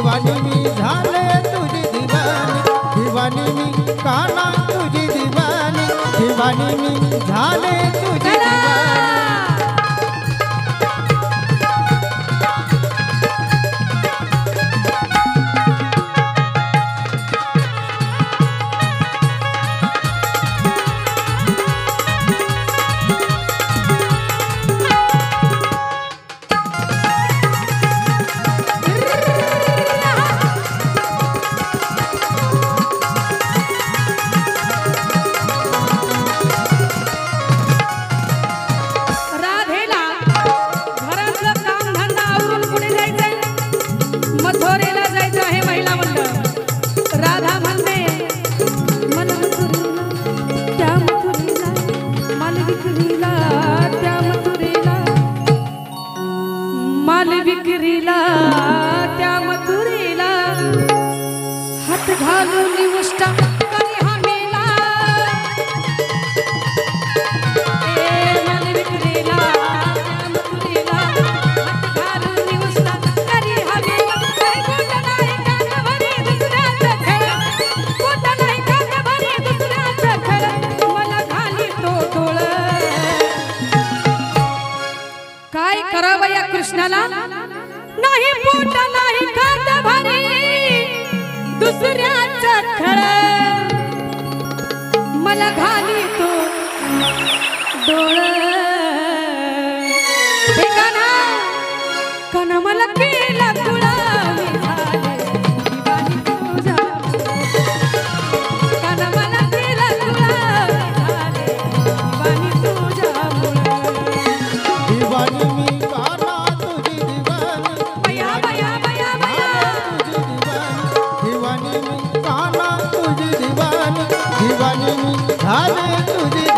दिवानी मी झाले तुझी दिवानी दिवानी मी काना तुझी दिवानी दिवानी मी झाले तुझी दिवानी विक्रीला त्या मथुरेला हात घालून उष्टा करी हमेला माल विक्रीला त्या मथुरेला हात घालून उष्टा करी हमेला कोट नाही कान भरी दुसऱ्याचं खेळ कोट नाही कान भरी दुसऱ्याचं खेळ मला घाली तो डोळ काय करावं या कृष्णाला नाही पोट नाही खात भरी दुसऱ्याचं खरं मला घाली तो डोळ हे काना काना मला केला तुळा मी झाले दिवानी तुझा काना मला केला तुळा मी झाले दिवानी तुझा दिवानी मी काना तुझी दिवानी दिवानी मी काना तुझी दिवानी दिवानी मी झाले तुझी